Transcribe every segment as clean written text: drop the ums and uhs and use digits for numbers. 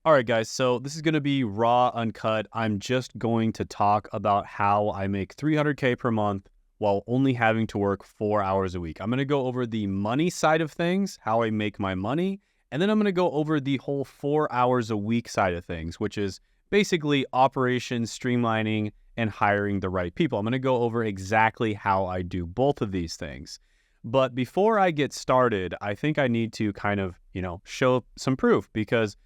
All right, guys, so this is going to be raw, uncut. I'm just going to talk about how I make 300K per month while only having to work 4 hours a week. I'm going to go over the money side of things, how I make my money, and then I'm going to go over the whole 4 hours a week side of things, which is basically operations, streamlining, and hiring the right people. I'm going to go over exactly how I do both of these things. But before I get started, I think I need to kind of, show some proof because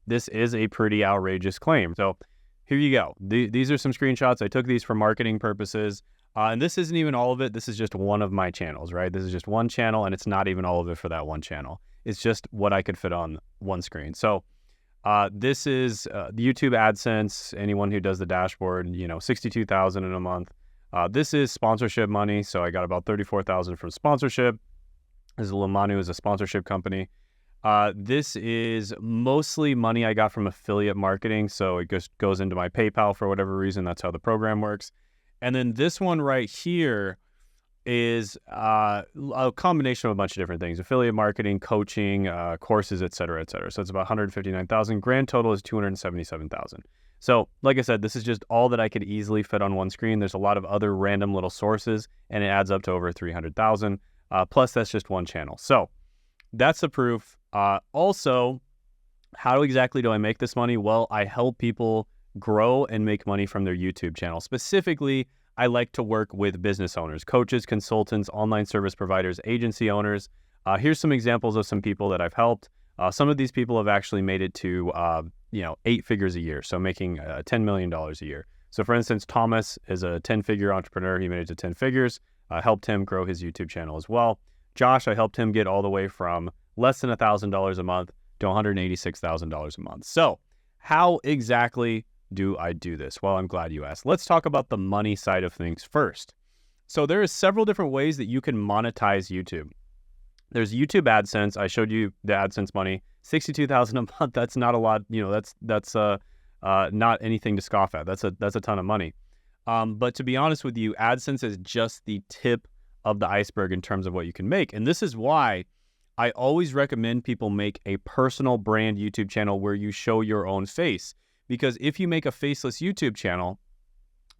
this is a pretty outrageous claim. So here you go. These are some screenshots. I took these for marketing purposes. And this isn't even all of it. This is just one of my channels, right? This is just one channel, and it's not even all of it for that one channel. It's just what I could fit on one screen. So this is the YouTube AdSense. Anyone who does the dashboard, $62,000 in a month. This is sponsorship money. So I got about $34,000 from sponsorship. This is Lamanu, is a sponsorship company. This is mostly money I got from affiliate marketing. So it goes into my PayPal for whatever reason. That's how the program works. And then this one right here is a combination of a bunch of different things: affiliate marketing, coaching, courses, et cetera, et cetera. So it's about $159,000. Grand total is $277,000. So like I said, this is just all that I could easily fit on one screen. There's a lot of other random little sources, and it adds up to over $300,000. Plus, that's just one channel. So that's the proof. Also, how exactly do I make this money? Well, I help people grow and make money from their YouTube channel. Specifically, I like to work with business owners, coaches, consultants, online service providers, agency owners. Here's some examples of some people that I've helped. Some of these people have actually made it to, 8 figures a year. So making $10 million a year. So for instance, Thomas is a 10-figure entrepreneur. He made it to 10 figures. I helped him grow his YouTube channel as well. Josh, I helped him get all the way from less than $1,000 a month to $186,000 a month. So how exactly do I do this? Well, I'm glad you asked. Let's talk about the money side of things first. So there are several different ways that you can monetize YouTube. There's YouTube AdSense. I showed you the AdSense money, $62,000 a month. That's not a lot. That's not anything to scoff at. That's a ton of money. But to be honest with you, AdSense is just the tip of the iceberg in terms of what you can make. And this is why I always recommend people make a personal brand YouTube channel where you show your own face. Because if you make a faceless YouTube channel,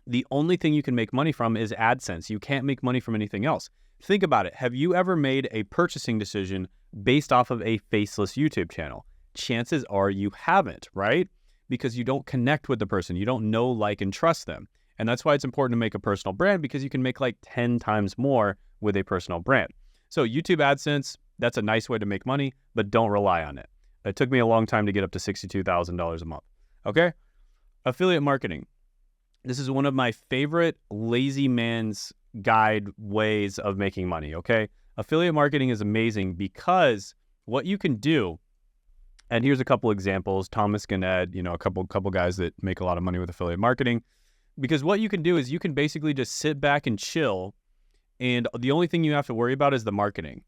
the only thing you can make money from is AdSense. You can't make money from anything else. Think about it. Have you ever made a purchasing decision based off of a faceless YouTube channel? Chances are you haven't, right? Because you don't connect with the person. You don't know, like, and trust them. And that's why it's important to make a personal brand, because you can make like 10 times more with a personal brand. So YouTube AdSense, that's a nice way to make money, but don't rely on it. It took me a long time to get up to $62,000 a month. Okay? Affiliate marketing. This is one of my favorite lazy man's guide ways of making money, okay? Affiliate marketing is amazing because what you can do, and here's a couple examples, Thomas Gannett, a couple guys that make a lot of money with affiliate marketing, because what you can do is you can basically just sit back and chill, and the only thing you have to worry about is the marketing.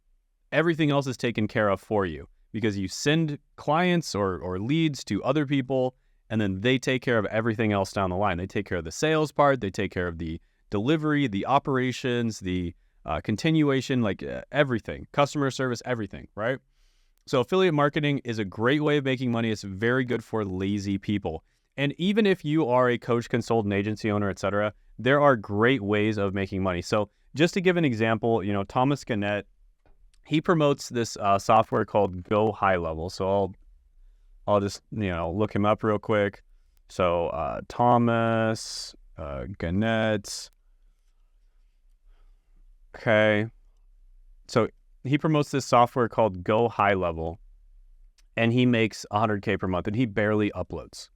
Everything else is taken care of for you because you send clients or leads to other people, and then they take care of everything else down the line. They take care of the sales part. They take care of the delivery, the operations, the continuation, everything, customer service, everything, right? So affiliate marketing is a great way of making money. It's very good for lazy people. And even if you are a coach, consultant, agency owner, et cetera, there are great ways of making money. So just to give an example, Thomas Gannett, he promotes this software called Go High Level. So I'll just, look him up real quick. So Thomas Gannett. Okay. So he promotes this software called Go High Level, and he makes $100K per month, and he barely uploads.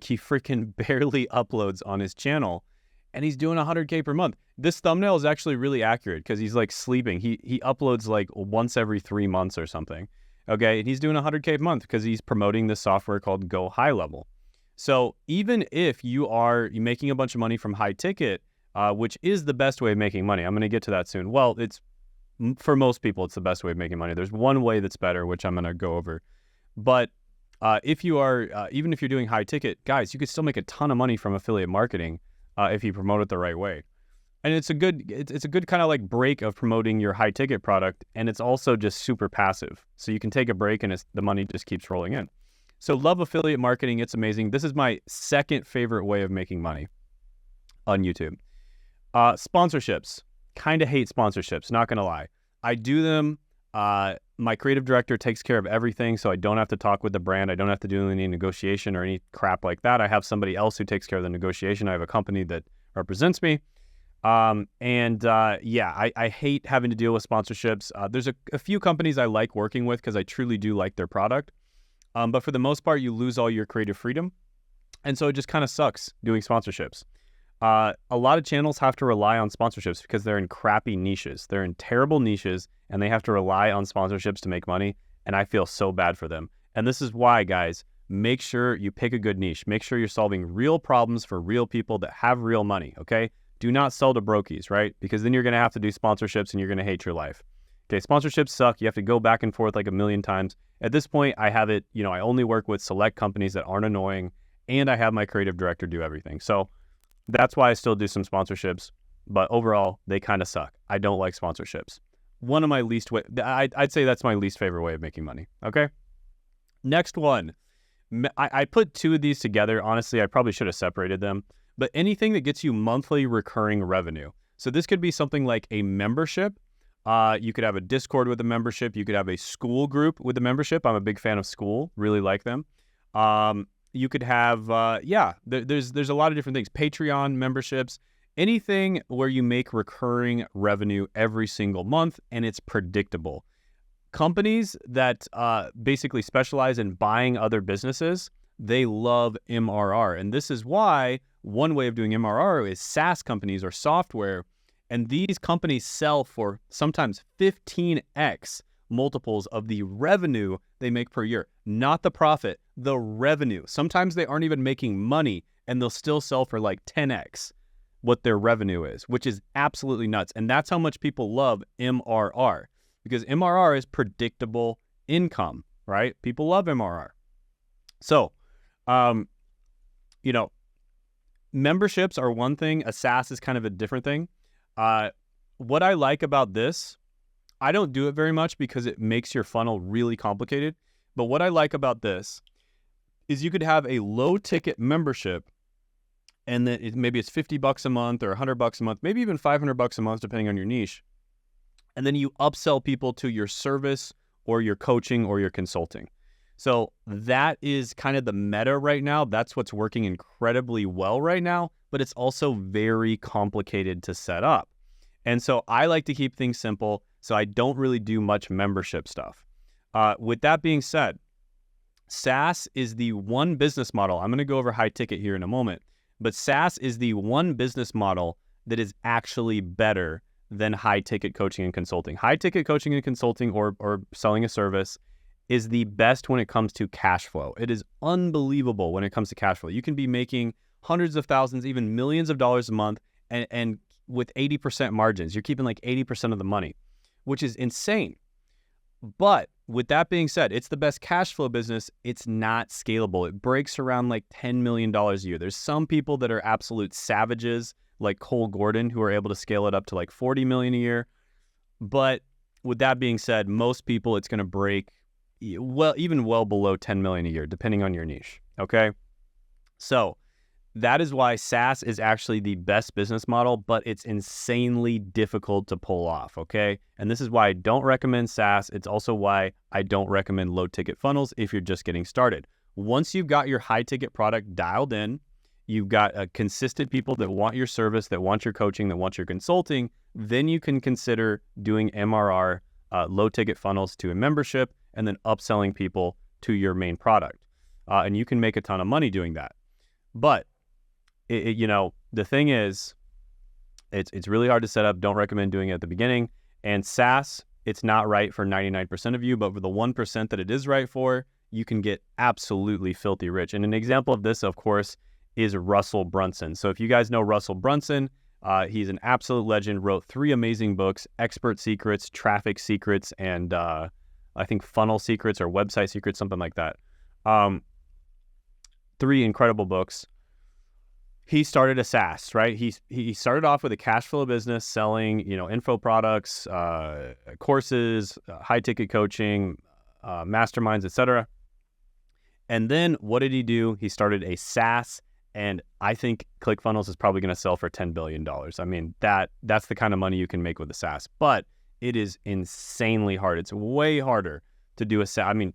He freaking barely uploads on his channel, and he's doing $100K per month. This thumbnail is actually really accurate because he's sleeping. He uploads once every 3 months or something. Okay, and he's doing $100K a month because he's promoting this software called Go High Level. So even if you're making a bunch of money from high ticket, which is the best way of making money, I'm going to get to that soon. Well, for most people, it's the best way of making money. There's one way that's better, which I'm going to go over. But if you are, even if you're doing high ticket, guys, you could still make a ton of money from affiliate marketing if you promote it the right way. And it's a good kind of break of promoting your high ticket product, and it's also just super passive. So you can take a break and the money just keeps rolling in. So love affiliate marketing. It's amazing. This is my second favorite way of making money on YouTube. Sponsorships. Kind of hate sponsorships, not going to lie. I do them. My creative director takes care of everything, so I don't have to talk with the brand. I don't have to do any negotiation or any crap like that. I have somebody else who takes care of the negotiation. I have a company that represents me. I hate having to deal with sponsorships. There's a few companies I like working with because I truly do like their product. But for the most part, you lose all your creative freedom. And so it just kind of sucks doing sponsorships. A lot of channels have to rely on sponsorships because they're in crappy niches. They're in terrible niches, and they have to rely on sponsorships to make money, and I feel so bad for them. And this is why, guys, make sure you pick a good niche. Make sure you're solving real problems for real people that have real money, okay? Do not sell to brokies, right? Because then you're going to have to do sponsorships, and you're going to hate your life. Okay, sponsorships suck. You have to go back and forth like a million times. At this point, I have it, I only work with select companies that aren't annoying, and I have my creative director do everything. So that's why I still do some sponsorships, but overall, they kind of suck. I don't like sponsorships. I'd say that's my least favorite way of making money, okay? Next one. I put two of these together. Honestly, I probably should have separated them, but anything that gets you monthly recurring revenue. So this could be something like a membership. You could have a Discord with a membership. You could have a school group with a membership. I'm a big fan of school, really like them. You could have, there's a lot of different things. Patreon memberships, anything where you make recurring revenue every single month and it's predictable. Companies that basically specialize in buying other businesses, they love MRR. And this is why one way of doing MRR is SaaS companies or software. And these companies sell for sometimes 15x multiples of the revenue they make per year, not the profit, the revenue. Sometimes they aren't even making money and they'll still sell for like 10x what their revenue is, which is absolutely nuts. And that's how much people love MRR, because MRR is predictable income, right? People love MRR. So, memberships are one thing. A SaaS is kind of a different thing. What I like about this, I don't do it very much because it makes your funnel really complicated. But what I like about this is you could have a low ticket membership, and then maybe it's $50 a month or $100 a month, maybe even $500 a month, depending on your niche. And then you upsell people to your service or your coaching or your consulting. So that is kind of the meta right now. That's what's working incredibly well right now, but it's also very complicated to set up. And so I like to keep things simple, so I don't really do much membership stuff. With that being said, SaaS is the one business model. I'm going to go over high ticket here in a moment, but SaaS is the one business model that is actually better than high ticket coaching and consulting. High ticket coaching and consulting or selling a service is the best when it comes to cash flow. It is unbelievable when it comes to cash flow. You can be making hundreds of thousands, even millions of dollars a month, and with 80% margins. You're keeping like 80% of the money, which is insane. But with that being said, it's the best cash flow business. It's not scalable. It breaks around like $10 million a year. There's some people that are absolute savages, like Cole Gordon, who are able to scale it up to like 40 million a year. But with that being said, most people, it's going to break well below 10 million a year, depending on your niche. Okay. So that is why SaaS is actually the best business model, but it's insanely difficult to pull off, okay? And this is why I don't recommend SaaS. It's also why I don't recommend low-ticket funnels if you're just getting started. Once you've got your high-ticket product dialed in, you've got consistent people that want your service, that want your coaching, that want your consulting, then you can consider doing MRR, low-ticket funnels to a membership, and then upselling people to your main product. And you can make a ton of money doing that. But the thing is, it's really hard to set up. Don't recommend doing it at the beginning. And SaaS, it's not right for 99% of you, but for the 1% that it is right for, you can get absolutely filthy rich. And an example of this, of course, is Russell Brunson. So if you guys know Russell Brunson, he's an absolute legend, wrote 3 amazing books: Expert Secrets, Traffic Secrets, and I think Funnel Secrets or Website Secrets, something like that. 3 incredible books. He started a SaaS, right? He started off with a cash flow business selling, info products, courses, high ticket coaching, masterminds, etc. And then what did he do? He started a SaaS, and I think ClickFunnels is probably going to sell for $10 billion. I mean, that's the kind of money you can make with a SaaS, but it is insanely hard. It's way harder to do a SaaS. I mean,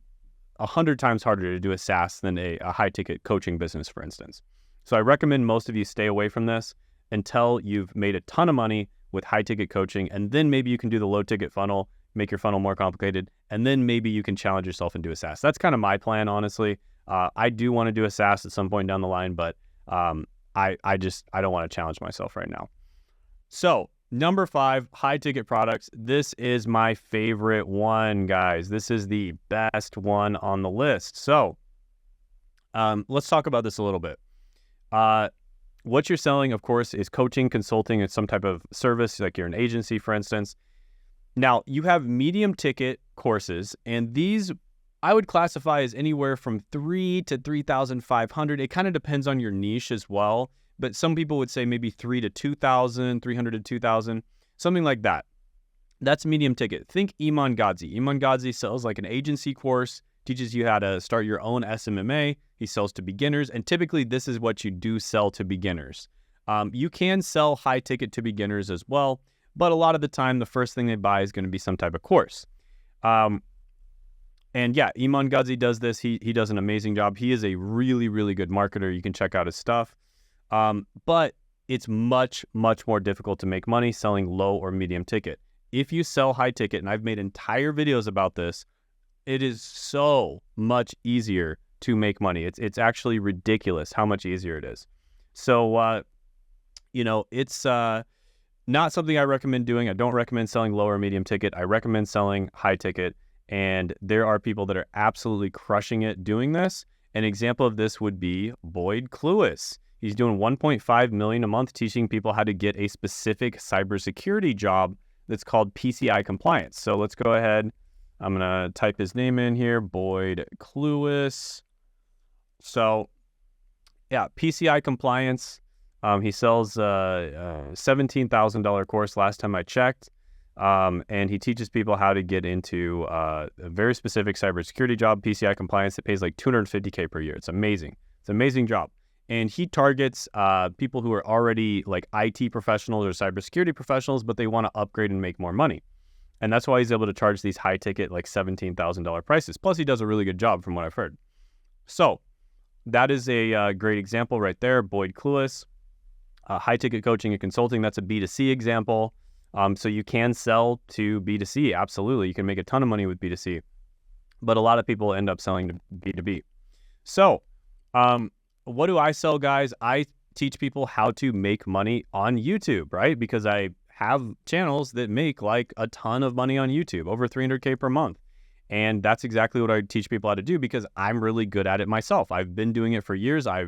100 times harder to do a SaaS than a high-ticket coaching business, for instance. So I recommend most of you stay away from this until you've made a ton of money with high-ticket coaching, and then maybe you can do the low-ticket funnel, make your funnel more complicated, and then maybe you can challenge yourself and do a SaaS. That's kind of my plan, honestly. I do want to do a SaaS at some point down the line, but I don't want to challenge myself right now. So number 5, high-ticket products. This is my favorite one, guys. This is the best one on the list. So let's talk about this a little bit. What you're selling, of course, is coaching, consulting, and some type of service, like you're an agency, for instance. Now, you have medium ticket courses, and these I would classify as anywhere from $3,000 to $3,500. It kind of depends on your niche as well, but some people would say maybe $3,000 to $2,000, $300 to $2,000, something like that. That's medium ticket. Think Iman Gadzhi. Iman Gadzhi sells like an agency course, teaches you how to start your own SMMA. He sells to beginners, and typically this is what you do sell to beginners. You can sell high ticket to beginners as well, but a lot of the time, the first thing they buy is going to be some type of course. And yeah, Iman Gadzhi does this. He does an amazing job. He is a really, really good marketer. You can check out his stuff. But it's much, much more difficult to make money selling low or medium ticket. If you sell high ticket, and I've made entire videos about this, it is so much easier to make money. It's actually ridiculous how much easier it is. So, it's not something I recommend doing. I don't recommend selling low or medium ticket. I recommend selling high ticket. And there are people that are absolutely crushing it doing this. An example of this would be Boyd Cluess. He's doing $1.5 million a month teaching people how to get a specific cybersecurity job that's called PCI compliance. So let's go ahead. I'm going to type his name in here, Boyd Cluess. So yeah, PCI compliance. He sells a $17,000 course last time I checked. And he teaches people how to get into a very specific cybersecurity job, PCI compliance, that pays like $250K per year. It's amazing. It's an amazing job. And he targets people who are already like IT professionals or cybersecurity professionals, but they want to upgrade and make more money. And that's why he's able to charge these high ticket, like $17,000 prices. Plus, he does a really good job from what I've heard. So that is a great example right there, Boyd Cluess. High ticket coaching and consulting, that's a B2C example. So you can sell to B2C. Absolutely. You can make a ton of money with B2C, but a lot of people end up selling to B2B. So, what do I sell, guys? I teach people how to make money on YouTube, right? Because I have channels that make like a ton of money on YouTube, over 300K per month. And that's exactly what I teach people how to do because I'm really good at it myself. I've been doing it for years. I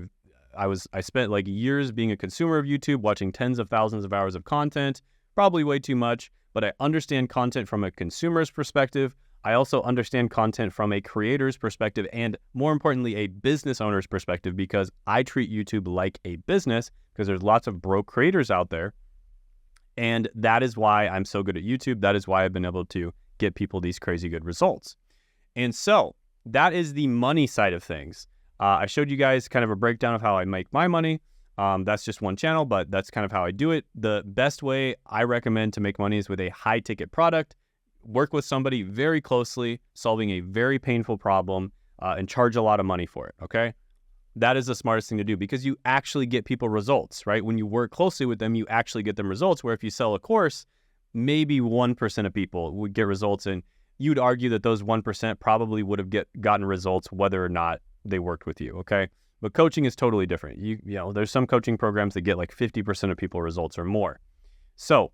spent like years being a consumer of YouTube, watching tens of thousands of hours of content. Probably way too much, but I understand content from a consumer's perspective. I also understand content from a creator's perspective, and more importantly, a business owner's perspective, because I treat YouTube like a business because there's lots of broke creators out there. And that is why I'm so good at YouTube. That is why I've been able to get people these crazy good results. And so that is the money side of things. I showed you guys kind of a breakdown of how I make my money. That's just one channel, but that's kind of how I do it. The best way I recommend to make money is with a high ticket product. Work with somebody very closely, solving a very painful problem, and charge a lot of money for it, okay? That is the smartest thing to do because you actually get people results, right? When you work closely with them, you actually get them results, where if you sell a course, maybe 1% of people would get results, and you'd argue that those 1% probably would have gotten results whether or not they worked with you, okay? But coaching is totally different. You know, there's some coaching programs that get like 50% of people results or more. So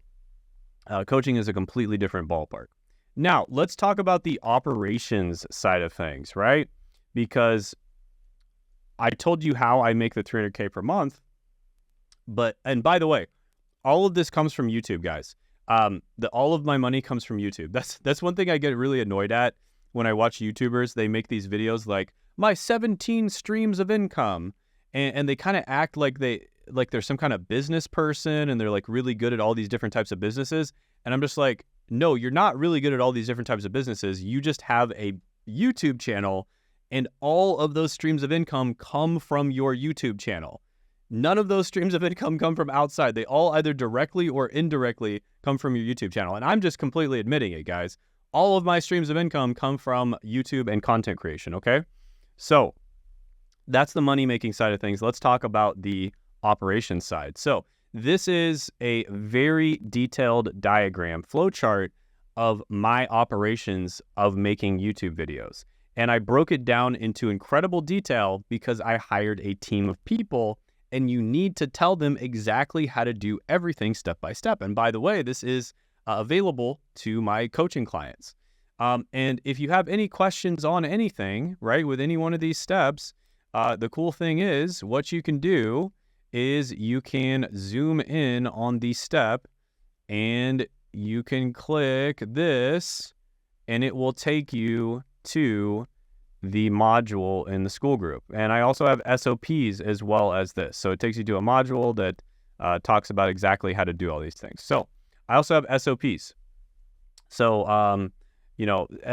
coaching is a completely different ballpark. Now, let's talk about the operations side of things, right? Because I told you how I make the 300K per month. And by the way, all of this comes from YouTube, guys. All of my money comes from YouTube. That's one thing I get really annoyed at when I watch YouTubers. They make these videos like, my 17 streams of income, and they kind of act like they're some kind of business person and they're like really good at all these different types of businesses. And I'm just like, no, you're not really good at all these different types of businesses. You just have a YouTube channel And all of those streams of income come from your YouTube channel. None of those streams of income come from outside. They all either directly or indirectly come from your YouTube channel. And I'm just completely admitting it, guys. All of my streams of income come from YouTube and content creation, okay? So that's the money-making side of things. Let's talk about the operations side. So this is a very detailed diagram, flowchart of my operations of making YouTube videos. And I broke it down into incredible detail because I hired a team of people, and you need to tell them exactly how to do everything step by step. And by the way, this is available to my coaching clients. And if you have any questions on anything, right, with any one of these steps, the cool thing is what you can do is you can zoom in on the step and you can click this and it will take you to the module in the school group. And I also have SOPs as well as this. So it takes you to a module that talks about exactly how to do all these things. So I also have SOPs. So,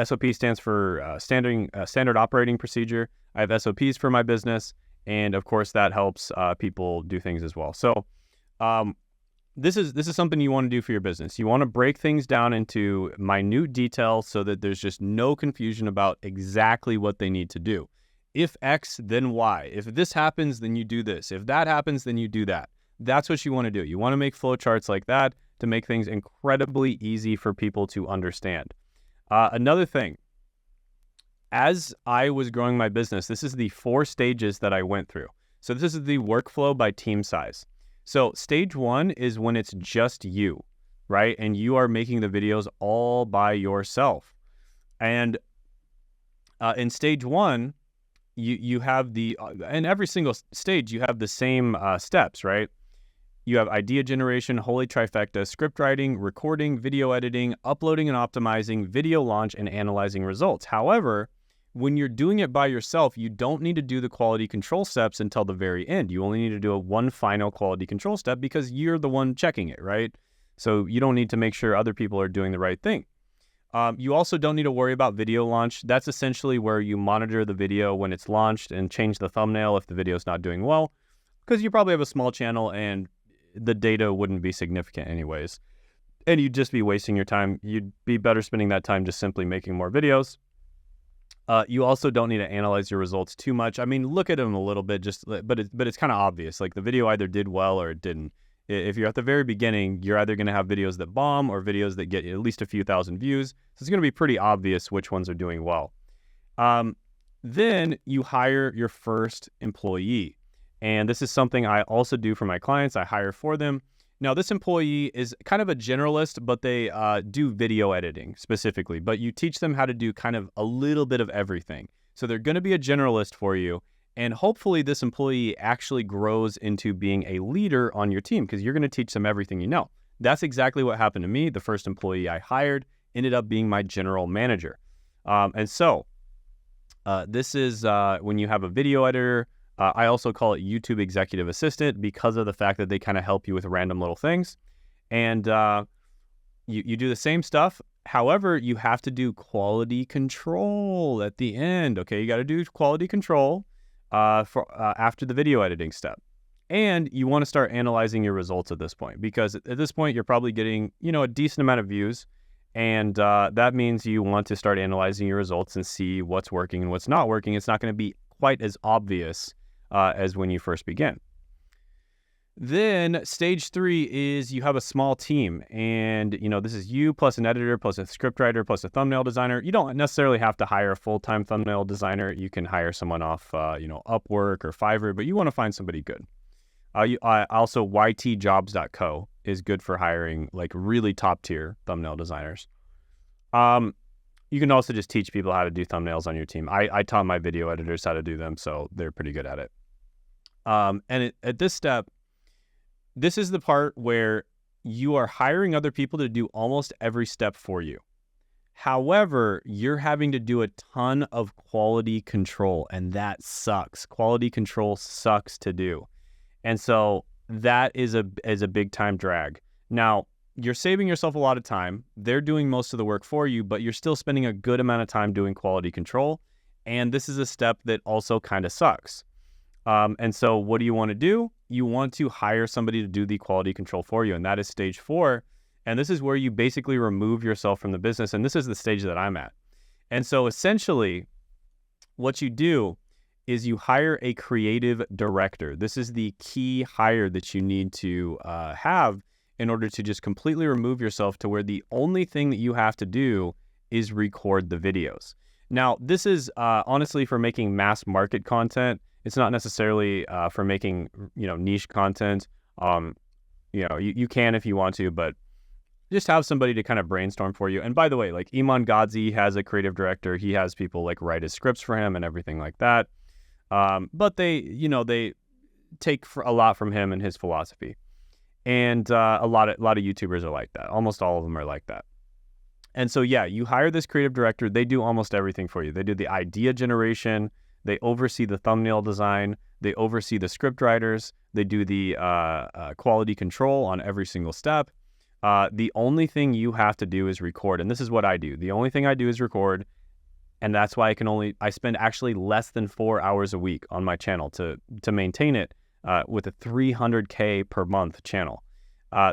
SOP stands for standard operating procedure. I have SOPs for my business. And of course that helps people do things as well. So this is something you want to do for your business. You want to break things down into minute detail so that there's just no confusion about exactly what they need to do. If X, then Y. If this happens, then you do this. If that happens, then you do that. That's what you want to do. You want to make flowcharts like that to make things incredibly easy for people to understand. Another thing, as I was growing my business, this is the 4 stages that I went through. So this is the workflow by team size. So stage 1 is when it's just you, right? And you are making the videos all by yourself. And in stage 1, you have in every single stage, you have the same steps, right? You have idea generation, holy trifecta, script writing, recording, video editing, uploading and optimizing, video launch, and analyzing results. However, when you're doing it by yourself, you don't need to do the quality control steps until the very end. You only need to do one final quality control step because you're the one checking it, right? So you don't need to make sure other people are doing the right thing. You also don't need to worry about video launch. That's essentially where you monitor the video when it's launched and change the thumbnail if the video is not doing well, because you probably have a small channel and the data wouldn't be significant anyways. And you'd just be wasting your time. You'd be better spending that time just simply making more videos. You also don't need to analyze your results too much. I mean, look at them a little bit, but it's kind of obvious. Like the video either did well or it didn't. If you're at the very beginning, you're either going to have videos that bomb or videos that get at least a few thousand views. So it's going to be pretty obvious which ones are doing well. Then you hire your first employee. And this is something I also do for my clients. I hire for them. Now, this employee is kind of a generalist, but they do video editing specifically. But you teach them how to do kind of a little bit of everything. So they're going to be a generalist for you. And hopefully this employee actually grows into being a leader on your team because you're going to teach them everything you know. That's exactly what happened to me. The first employee I hired ended up being my general manager. This is when you have a video editor. I also call it YouTube Executive Assistant because of the fact that they kind of help you with random little things. And you do the same stuff. However, you have to do quality control at the end. Okay, you got to do quality control after the video editing step. And you want to start analyzing your results at this point because at this point, you're probably getting, a decent amount of views. And that means you want to start analyzing your results and see what's working and what's not working. It's not going to be quite as obvious as when you first begin. Then stage 3 is you have a small team and, this is you plus an editor plus a scriptwriter plus a thumbnail designer. You don't necessarily have to hire a full-time thumbnail designer. You can hire someone off, Upwork or Fiverr, but you want to find somebody good. Also, ytjobs.co is good for hiring like really top-tier thumbnail designers. You can also just teach people how to do thumbnails on your team. I taught my video editors how to do them, so they're pretty good at it. At this step, this is the part where you are hiring other people to do almost every step for you. However, you're having to do a ton of quality control, and that sucks. Quality control sucks to do. And so that is a big time drag. Now, you're saving yourself a lot of time. They're doing most of the work for you, but you're still spending a good amount of time doing quality control. And this is a step that also kind of sucks. And so what do you want to do? You want to hire somebody to do the quality control for you. And that is stage 4. And this is where you basically remove yourself from the business. And this is the stage that I'm at. And so essentially what you do is you hire a creative director. This is the key hire that you need to have in order to just completely remove yourself to where the only thing that you have to do is record the videos. Now, this is honestly for making mass market content. It's not necessarily for making, niche content. You can if you want to, but just have somebody to kind of brainstorm for you. And by the way, like Iman Gadzhi has a creative director. He has people like write his scripts for him and everything like that. But they take a lot from him and his philosophy. And a lot of YouTubers are like that. Almost all of them are like that. And so, yeah, you hire this creative director. They do almost everything for you. They do the idea generation. They oversee the thumbnail design. They oversee the script writers. They do the quality control on every single step. The only thing you have to do is record. And this is what I do. The only thing I do is record. And that's why I spend actually less than 4 hours a week on my channel to maintain it with a 300K per month channel.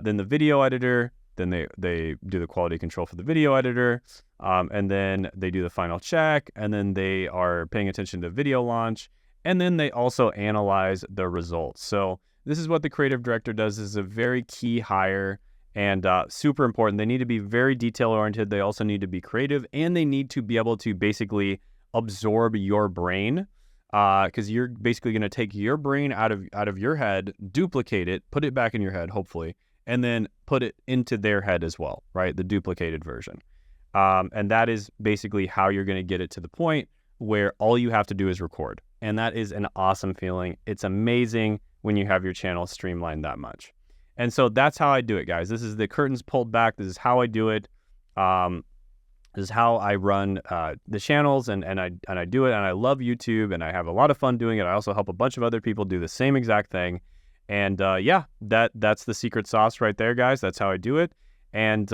Then the video editor, then they do the quality control for the video editor, and then they do the final check, and then they are paying attention to video launch, and then they also analyze the results. So this is what the creative director does. This is a very key hire and super important. They need to be very detail-oriented. They also need to be creative, and they need to be able to basically absorb your brain, because you're basically going to take your brain out of your head, duplicate it, put it back in your head, hopefully, and then put it into their head as well, right? The duplicated version. And that is basically how you're going to get it to the point where all you have to do is record. And that is an awesome feeling. It's amazing when you have your channel streamlined that much. And so that's how I do it, guys. This is the curtains pulled back. This is how I do it. This is how I run the channels, and I do it, and I love YouTube, and I have a lot of fun doing it. I also help a bunch of other people do the same exact thing. And yeah, that's the secret sauce right there, guys. That's how I do it. And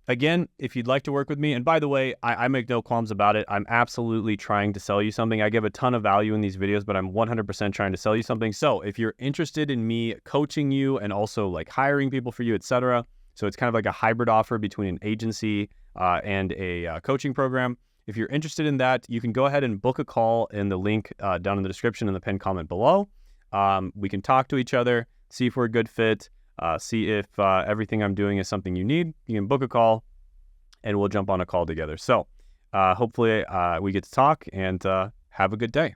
again, if you'd like to work with me, and by the way, I make no qualms about it. I'm absolutely trying to sell you something. I give a ton of value in these videos, but I'm 100% trying to sell you something. So if you're interested in me coaching you and also like hiring people for you, etc., so it's kind of like a hybrid offer between an agency and a coaching program. If you're interested in that, you can go ahead and book a call in the link down in the description in the pinned comment below. We can talk to each other, see if we're a good fit, see if everything I'm doing is something you need. You can book a call and we'll jump on a call together. So hopefully we get to talk, and have a good day.